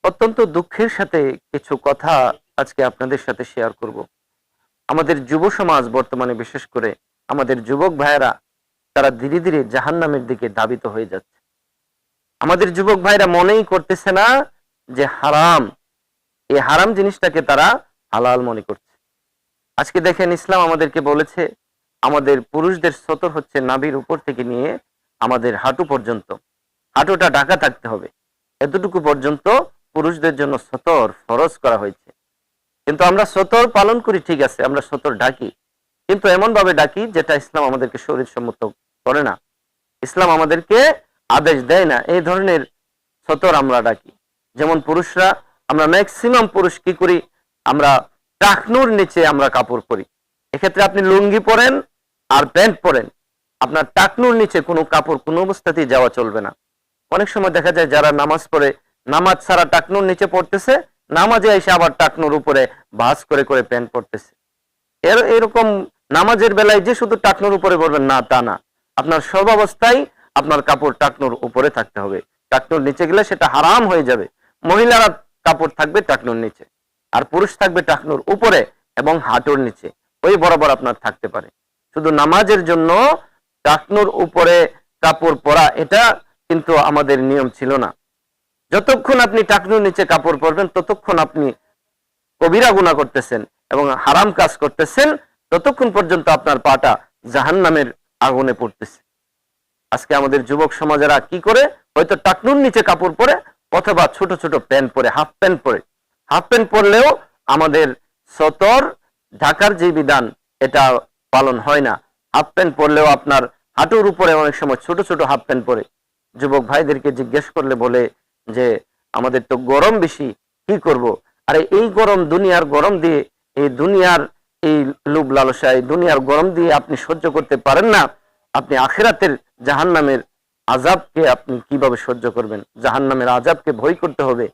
অত্যন্ত দুঃখের সাথে কিছু কথা আজকে আপনাদের সাথে শেয়ার করব। আমাদের যুব সমাজ বর্তমানে, বিশেষ করে আমাদের যুবক ভাইয়েরা, তারা ধীরে ধীরে জাহান্নামের দিকে ধাবিত হয়ে যাচ্ছে। আমাদের যুবক ভাইরা মনেই করতেছে না যে হারাম, এই হারাম জিনিসটাকে তারা হালাল মনে করছে। আজকে দেখেন, ইসলাম আমাদেরকে বলেছে আমাদের পুরুষদের সতর হচ্ছে নাভির উপর থেকে নিয়ে আমাদের হাঁটু পর্যন্ত, হাঁটুটা ঢাকা থাকতে হবে। এতটুকু পর্যন্ত পুরুষদের জন্য সতর ফরজ করা হয়েছে। কিন্তু আমরা সতর পালন করি, ঠিক আছে, আমরা সতর ঢাকি, কিন্তু এমন ভাবে ডাকি যেটা ইসলাম আমাদেরকে শরীর সম্মত করে না। ইসলাম আমাদেরকে আদেশ দেয় না এই ধরনের সতর আমরা ডাকি। যেমন পুরুষরা, আমরা ম্যাক্সিমাম পুরুষ কি করি, আমরা টাকনুর নিচে আমরা কাপড় পরি। এক্ষেত্রে আপনি লুঙ্গি পরেন আর প্যান্ট পরেন, আপনার টাকনুর নিচে কোনো কাপড় কোনো অবস্থাতেই যাওয়া চলবে না। অনেক সময় দেখা যায় যারা নামাজ পড়ে, নামাজ ছাড়া টাকনুর নিচে পড়তেছে, নামাজে এসে আবার টাকনুর উপরে ভাঁজ করে করে প্যান্ট পরতেছে। এরকম নামাজের বেলায় যে শুধু টাকনুর উপরে পড়বেন না, তা না। আপনার সব অবস্থায় আপনার কাপড় টাকনুর উপরে থাকতে হবে। টাকনুর নিচে গেলে সেটা হারাম হয়ে যাবে। মহিলারা কাপড় থাকবে টাকনুর নিচে, আর পুরুষ থাকবে টাকনুর উপরে এবং হাঁটুর নিচে, ওই বরাবর আপনার থাকতে পারে। শুধু নামাজের জন্য টাকনুর উপরে কাপড় পরা, এটা কিন্তু আমাদের নিয়ম ছিল না। যতক্ষণ আপনি টাকনুর নিচে কাপড় পরবেন ততক্ষণ আপনি কবিরা গুনাহ করতেছেন এবং হারাম কাজ করতেছেন, ততক্ষণ পর্যন্ত আপনার পাটা জাহান্নামের আগুনে পড়তেছে। আজকে আমাদের যুবক সমাজেরা কি করে, হয়তো টাকনুর নিচে কাপড় পরে অথবা ছোট ছোট প্যান্ট পরে, হাফ প্যান্ট পরে। হাফ প্যান্ট পরলেও আমাদের সতর ঢাকার যে বিধান, এটা পালন হয় না। হাফ প্যান্ট পরলেও আপনার হাঁটুর উপরে অনেক সময় ছোট ছোট হাফ প্যান্ট পরে। যুবক ভাইদেরকে জিজ্ঞেস করলে বলে যে আমাদের তো গরম বেশি, কি করব। আরে এই গরম, দুনিয়ার গরম দিয়ে, এই দুনিয়ার এই লোভ লালসা, এই দুনিয়ার গরম দিয়ে আপনি সহ্য করতে পারেন না, আপনি আখিরাতের জাহান্নামের আযাবকে আপনি কিভাবে সহ্য করবেন? জাহান্নামের আযাবকে ভয় করতে হবে,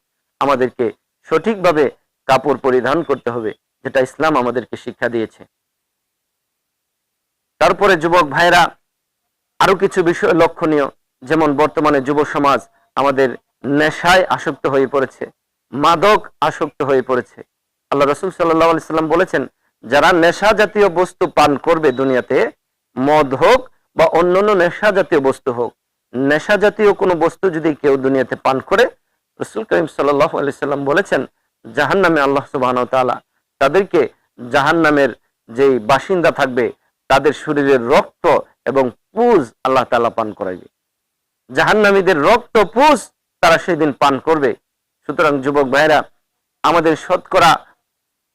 আমাদেরকে সঠিকভাবে কাপড় পরিধান করতে হবে, যেটা ইসলাম আমাদেরকে শিক্ষা দিয়েছে। তারপরে যুবক ভাইরা, আরো কিছু বিষয় লক্ষণীয়, যেমন বর্তমানে যুব সমাজ আমাদের নেশায় আসক্ত হয়ে পড়েছে, মাদক আসক্ত হয়ে পড়েছে। আল্লাহ রাসূল সাল্লাল্লাহু আলাইহি সাল্লাম বলেছেন, যারা নেশা জাতীয় বস্তু পান করবে দুনিয়াতে, মদ হোক বা অন্যান্য নেশা জাতীয় বস্তু হোক, নেশা জাতীয় কোনো বস্তু যদি কেউ দুনিয়াতে পান করে, রাসূল করিম সাল্লাল্লাহু আলাইহি সাল্লাম বলেছেন জাহান্নামে আল্লাহ সুবহানাহু ওয়া তাআলা তাদেরকে, জাহান্নামের যেই বাসিন্দা থাকবে, তাদের শরীরের রক্ত এবং পুজ আল্লাহ তাআলা পান করাইবে। জাহান্নামীদের রক্ত পুজ তারা সেদিন পান করবে। সুতরাং যুবক ভাইরা, আমাদের শতকরা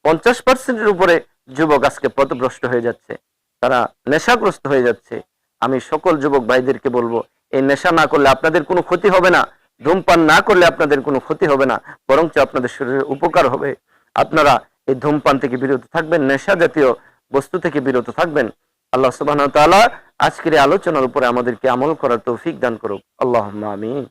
50% উপরে যুবক আজকে পথভ্রষ্ট হয়ে যাচ্ছে, তারা নেশাগ্রস্ত হয়ে যাচ্ছে। আমি সকল যুবক ভাইদেরকে বলবো, এই নেশা না করলে আপনাদের কোনো ক্ষতি হবে না, ধূমপান না করলে আপনাদের কোনো ক্ষতি হবে না, বরঞ্চ আপনাদের শরীরের উপকার হবে। আপনারা এই ধূমপান থেকে বিরত থাকবেন, নেশা জাতীয় বস্তু থেকে বিরত থাকবেন। আল্লাহ সুবহানাহু ওয়া তাআলা আজকের এই আলোচনার উপরে আমাদেরকে আমল করার তৌফিক দান করুক। আল্লাহুম্মা আমিন।